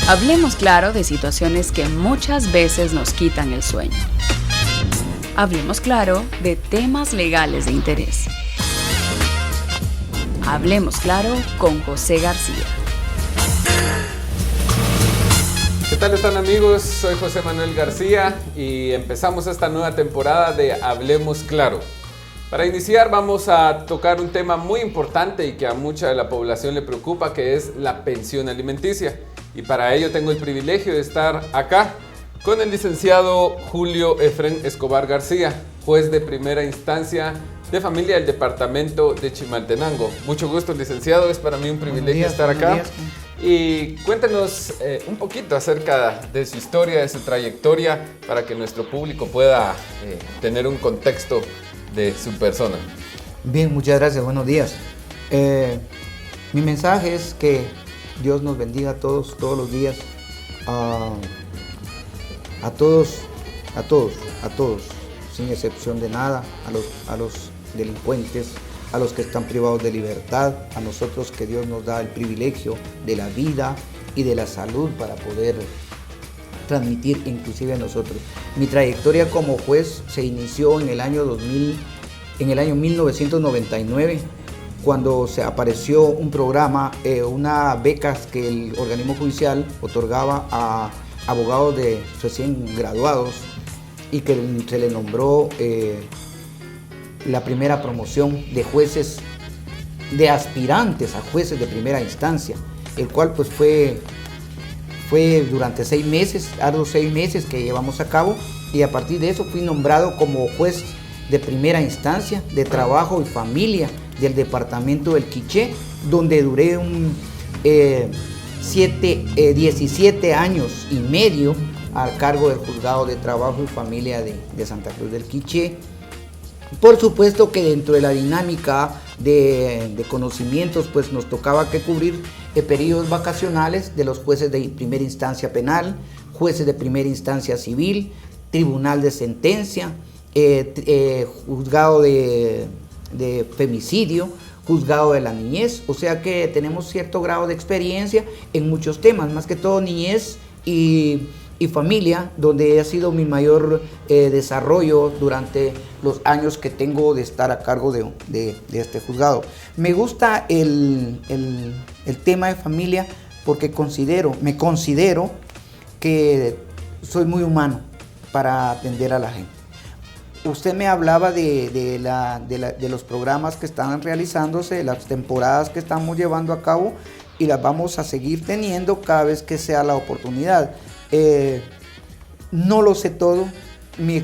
Hablemos claro de situaciones que muchas veces nos quitan el sueño. Hablemos claro de temas legales de interés. Hablemos claro con José García. ¿Qué tal están, amigos? Soy José Manuel García y empezamos esta nueva temporada de Hablemos Claro. Para iniciar vamos a tocar un tema muy importante y que a mucha de la población le preocupa, que es la pensión alimenticia. Y para ello tengo el privilegio de estar acá con el licenciado Julio Efrén Escobar García, juez de primera instancia de familia del departamento de Chimaltenango. Mucho gusto, licenciado, es para mí un privilegio estar acá. Y cuéntenos un poquito acerca de su historia, de su trayectoria, para que nuestro público pueda tener un contexto de su persona. Bien, muchas gracias, buenos días. Mi mensaje es que Dios nos bendiga a todos los días, a todos, sin excepción de nada, a los delincuentes, a los que están privados de libertad, a nosotros que Dios nos da el privilegio de la vida y de la salud para poder transmitir inclusive a nosotros. Mi trayectoria como juez se inició en el año 1999, cuando se apareció un programa, unas becas que el organismo judicial otorgaba a abogados de recién graduados y que se le nombró la primera promoción de jueces, de aspirantes a jueces de primera instancia, el cual pues fue durante 6 meses, arduos 6 meses que llevamos a cabo, y a partir de eso fui nombrado como juez de primera instancia de trabajo y familia del departamento del Quiché, donde duré 17 años y medio a cargo del juzgado de trabajo y familia de Santa Cruz del Quiché. Por supuesto que dentro de la dinámica de conocimientos, pues nos tocaba que cubrir periodos vacacionales de los jueces de primera instancia penal, jueces de primera instancia civil, tribunal de sentencia, juzgado de femicidio, juzgado de la niñez. O sea que tenemos cierto grado de experiencia en muchos temas, más que todo niñez y familia, donde ha sido mi mayor desarrollo durante los años que tengo de estar a cargo de este juzgado. Me gusta el tema de familia porque me considero que soy muy humano para atender a la gente. Usted me hablaba de los programas que están realizándose, las temporadas que estamos llevando a cabo, y las vamos a seguir teniendo cada vez que sea la oportunidad. No lo sé todo. Mi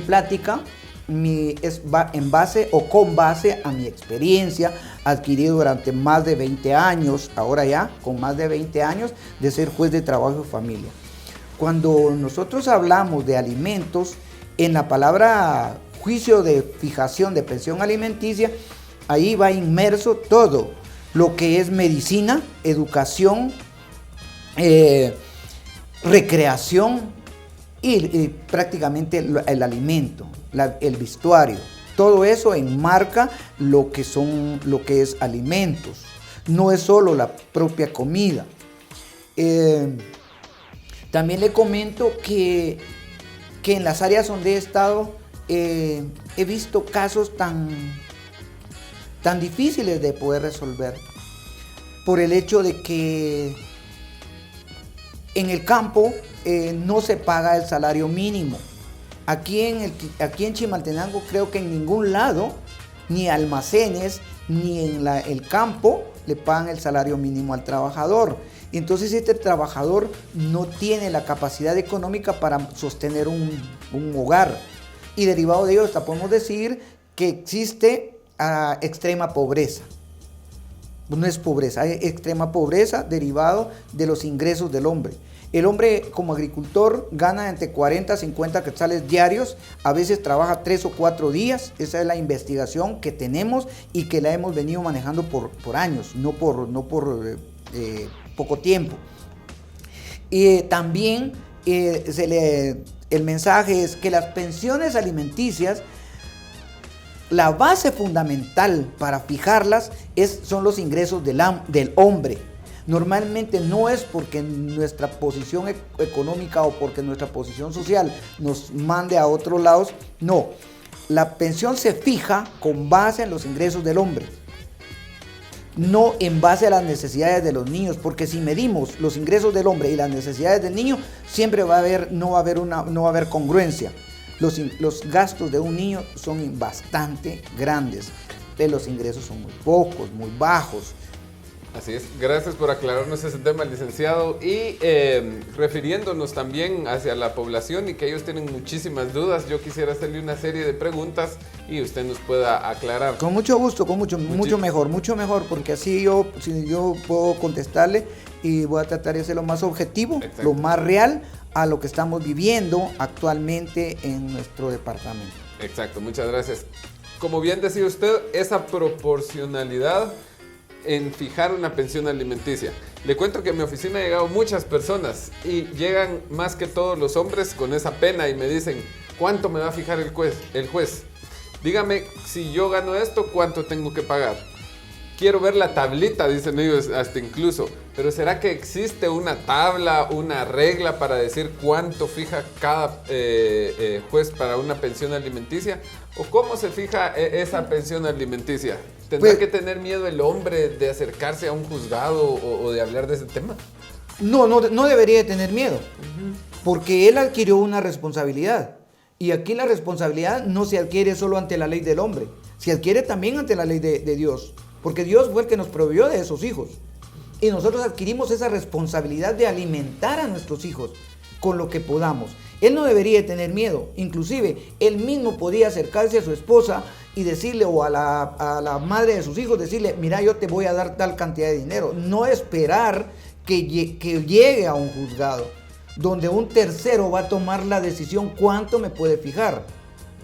plática es en base o con base a mi experiencia adquirida durante más de 20 años, ahora ya con más de 20 años de ser juez de trabajo y familia. Cuando nosotros hablamos de alimentos, en la palabra juicio de fijación de pensión alimenticia, ahí va inmerso todo lo que es medicina, educación, recreación y prácticamente el alimento, el vestuario. Todo eso enmarca lo que es alimentos. No es solo la propia comida. También le comento que en las áreas donde he estado he visto casos tan difíciles de poder resolver por el hecho de que en el campo no se paga el salario mínimo. Aquí en Chimaltenango creo que en ningún lado, ni almacenes, ni en el campo, le pagan el salario mínimo al trabajador. Entonces este trabajador no tiene la capacidad económica para sostener un hogar. Y derivado de ello hasta podemos decir que existe extrema pobreza. No es pobreza, hay extrema pobreza derivado de los ingresos del hombre. El hombre como agricultor gana entre 40 a 50 quetzales diarios, a veces trabaja 3 o 4 días, esa es la investigación que tenemos y que la hemos venido manejando por años, no por poco tiempo. Y también el mensaje es que las pensiones alimenticias, la base fundamental para fijarlas son los ingresos del hombre. Normalmente no es porque nuestra posición económica o porque nuestra posición social nos mande a otros lados, no. La pensión se fija con base en los ingresos del hombre, no en base a las necesidades de los niños, porque si medimos los ingresos del hombre y las necesidades del niño, siempre no va a haber congruencia. Los gastos de un niño son bastante grandes, pero los ingresos son muy pocos, muy bajos. Así es, gracias por aclararnos ese tema, licenciado, y refiriéndonos también hacia la población y que ellos tienen muchísimas dudas, yo quisiera hacerle una serie de preguntas y usted nos pueda aclarar. Con mucho gusto, mucho mejor, porque así yo puedo contestarle y voy a tratar de ser lo más objetivo, exacto, lo más real a lo que estamos viviendo actualmente en nuestro departamento. Exacto, muchas gracias. Como bien decía usted, esa proporcionalidad en fijar una pensión alimenticia. Le cuento que en mi oficina han llegado muchas personas y llegan más que todos los hombres con esa pena y me dicen, ¿cuánto me va a fijar el juez? Dígame, si yo gano esto, ¿cuánto tengo que pagar? Quiero ver la tablita, dicen ellos hasta incluso. Pero ¿será que existe una tabla, una regla para decir cuánto fija cada juez para una pensión alimenticia? ¿O cómo se fija esa pensión alimenticia? ¿Tendrá que tener miedo el hombre de acercarse a un juzgado o de hablar de ese tema? No debería de tener miedo, porque él adquirió una responsabilidad. Y aquí la responsabilidad no se adquiere solo ante la ley del hombre, se adquiere también ante la ley de Dios. Porque Dios fue el que nos proveyó de esos hijos. Y nosotros adquirimos esa responsabilidad de alimentar a nuestros hijos con lo que podamos. Él no debería de tener miedo. Inclusive, él mismo podía acercarse a su esposa y decirle, o a la madre de sus hijos, decirle, mira, yo te voy a dar tal cantidad de dinero. No esperar que llegue a un juzgado, donde un tercero va a tomar la decisión cuánto me puede fijar.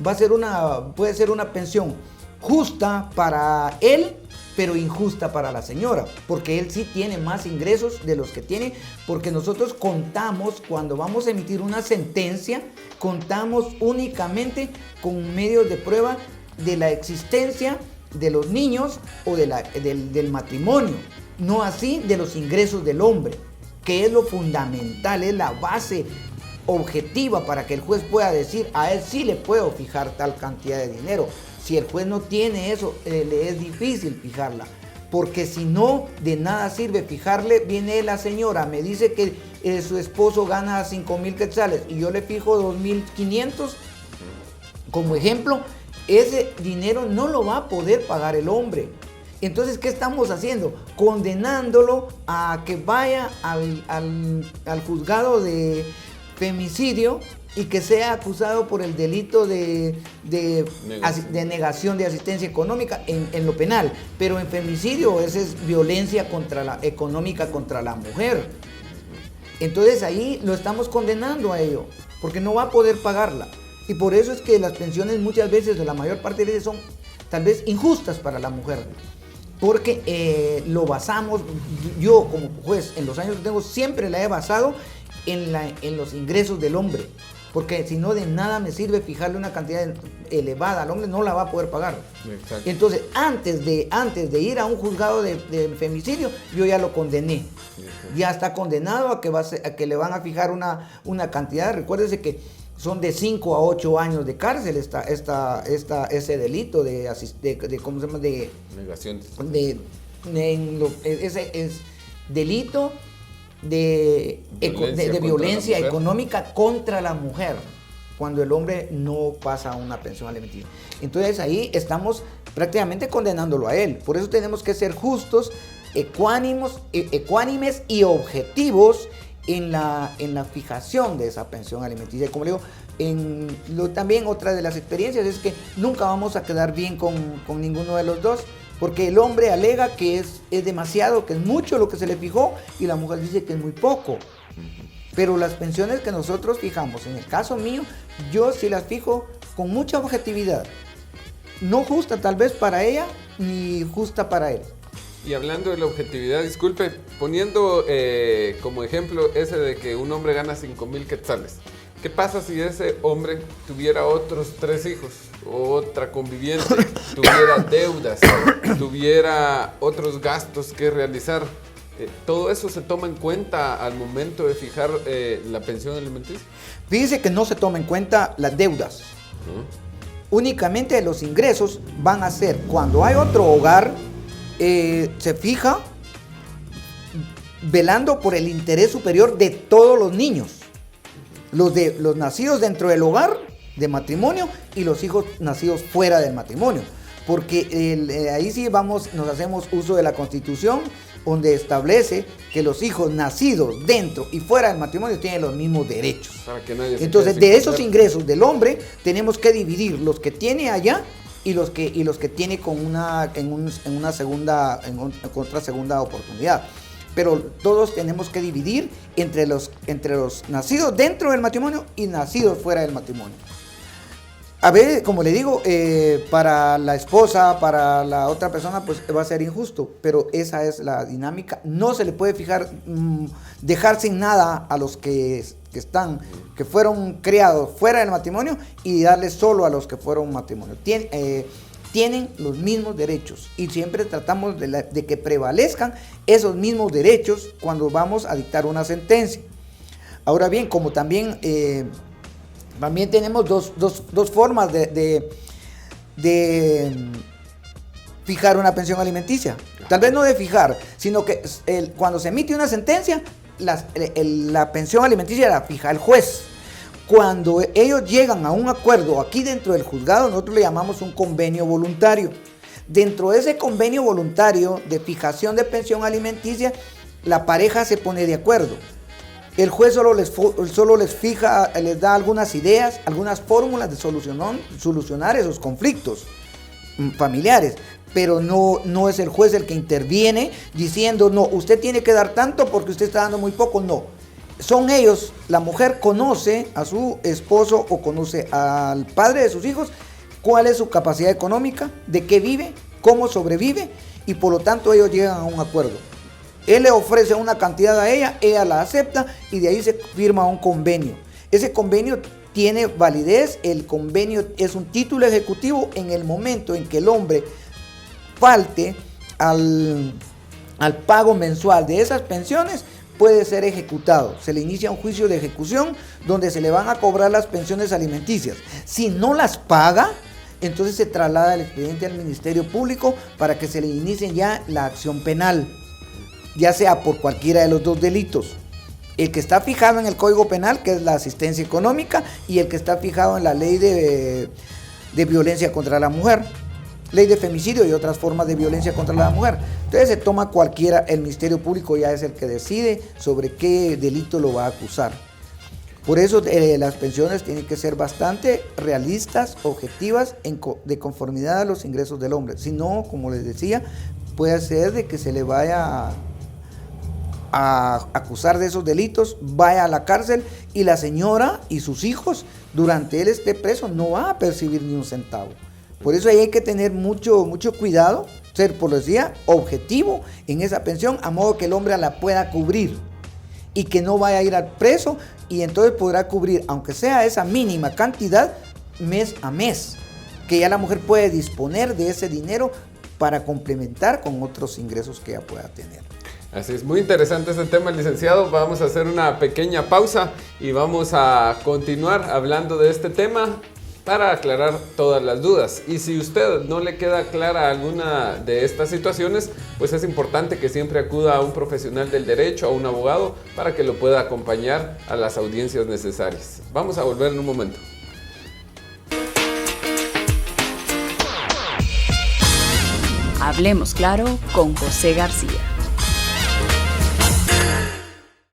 Puede ser una pensión justa para él, pero injusta para la señora, porque él sí tiene más ingresos de los que tiene, porque nosotros contamos, cuando vamos a emitir una sentencia, contamos únicamente con medios de prueba de la existencia de los niños o del matrimonio, no así de los ingresos del hombre, que es lo fundamental, es la base objetiva para que el juez pueda decir, a él sí le puedo fijar tal cantidad de dinero. Si el juez no tiene eso, le es difícil fijarla, porque si no, de nada sirve fijarle. Viene la señora, me dice que su esposo gana 5,000 quetzales y yo le fijo 2,500 como ejemplo, ese dinero no lo va a poder pagar el hombre. Entonces, ¿qué estamos haciendo? Condenándolo a que vaya al juzgado de femicidio y que sea acusado por el delito de negación de asistencia económica en lo penal. Pero en femicidio esa es violencia económica contra la mujer. Entonces ahí lo estamos condenando a ello, porque no va a poder pagarla. Y por eso es que las pensiones muchas veces, o la mayor parte de veces, son tal vez injustas para la mujer. Porque lo basamos, yo como juez, en los años que tengo, siempre la he basado en los ingresos del hombre. Porque si no, de nada me sirve fijarle una cantidad elevada al hombre, no la va a poder pagar. Exacto. Entonces, antes de ir a un juzgado de femicidio, yo ya lo condené. Exacto. Ya está condenado a que le van a fijar una cantidad. Recuérdese que son de 5 a 8 años de cárcel ese delito de ¿cómo se llama? De negación. Ese es delito de violencia económica contra la mujer, cuando el hombre no pasa a una pensión alimenticia. Entonces ahí estamos prácticamente condenándolo a él. Por eso tenemos que ser justos, ecuánimes y objetivos en la fijación de esa pensión alimenticia. Como le digo, también otra de las experiencias es que nunca vamos a quedar bien con ninguno de los dos, porque el hombre alega que es demasiado, que es mucho lo que se le fijó, y la mujer dice que es muy poco. Pero las pensiones que nosotros fijamos, en el caso mío, yo sí las fijo con mucha objetividad. No justa tal vez para ella, ni justa para él. Y hablando de la objetividad, disculpe, poniendo como ejemplo ese de que un hombre gana 5,000 quetzales. ¿Qué pasa si ese hombre tuviera otros 3 hijos, otra conviviente, tuviera deudas, tuviera otros gastos que realizar? ¿Todo eso se toma en cuenta al momento de fijar la pensión alimenticia? Fíjese que no se toma en cuenta las deudas. Únicamente los ingresos van a ser cuando hay otro hogar, se fija velando por el interés superior de todos los niños. Los nacidos dentro del hogar de matrimonio y los hijos nacidos fuera del matrimonio. Porque ahí sí nos hacemos uso de la Constitución, donde establece que los hijos nacidos dentro y fuera del matrimonio tienen los mismos derechos. Entonces, de esos ingresos del hombre, tenemos que dividir los que tiene allá y los que tiene con otra segunda oportunidad. Pero todos tenemos que dividir entre los nacidos dentro del matrimonio y nacidos fuera del matrimonio. A ver, como le digo, para la esposa, para la otra persona, pues va a ser injusto, pero esa es la dinámica. No se le puede dejar sin nada a los que fueron criados fuera del matrimonio y darle solo a los que fueron matrimonio. Tienen los mismos derechos y siempre tratamos de que prevalezcan esos mismos derechos cuando vamos a dictar una sentencia. Ahora bien, como también tenemos dos formas de fijar una pensión alimenticia. Tal vez no de fijar, sino que cuando se emite una sentencia, la pensión alimenticia la fija el juez. Cuando ellos llegan a un acuerdo aquí dentro del juzgado, nosotros le llamamos un convenio voluntario. Dentro de ese convenio voluntario de fijación de pensión alimenticia, la pareja se pone de acuerdo. El juez solo les da algunas ideas, algunas fórmulas de solucionar esos conflictos familiares, pero no es el juez el que interviene diciendo, no, usted tiene que dar tanto porque usted está dando muy poco, no. Son ellos, la mujer conoce a su esposo o conoce al padre de sus hijos, cuál es su capacidad económica, de qué vive, cómo sobrevive, y por lo tanto ellos llegan a un acuerdo. Él le ofrece una cantidad a ella la acepta y de ahí se firma un convenio. Ese convenio tiene validez, el convenio es un título ejecutivo en el momento en que el hombre falte al pago mensual de esas pensiones, puede ser ejecutado. Se le inicia un juicio de ejecución donde se le van a cobrar las pensiones alimenticias. Si no las paga, entonces se traslada el expediente al Ministerio Público para que se le inicie ya la acción penal, ya sea por cualquiera de los dos delitos. El que está fijado en el Código Penal, que es la asistencia económica, y el que está fijado en la ley de violencia contra la mujer, ley de femicidio y otras formas de violencia contra la mujer. Entonces se toma cualquiera, el Ministerio Público ya es el que decide sobre qué delito lo va a acusar. Por eso las pensiones tienen que ser bastante realistas, objetivas, de conformidad a los ingresos del hombre. Si no, como les decía, puede ser de que se le vaya a acusar de esos delitos, vaya a la cárcel y la señora y sus hijos, durante él esté preso, no va a percibir ni un centavo. Por eso ahí hay que tener mucho cuidado, ser, por decía, objetivo en esa pensión, a modo que el hombre la pueda cubrir y que no vaya a ir al preso, y entonces podrá cubrir, aunque sea esa mínima cantidad, mes a mes, que ya la mujer puede disponer de ese dinero para complementar con otros ingresos que ella pueda tener. Así es, muy interesante este tema, licenciado. Vamos a hacer una pequeña pausa y vamos a continuar hablando de este tema para aclarar todas las dudas. Y si usted no le queda clara alguna de estas situaciones, pues es importante que siempre acuda a un profesional del derecho, a un abogado, para que lo pueda acompañar a las audiencias necesarias. Vamos a volver en un momento. Hablemos claro con José García.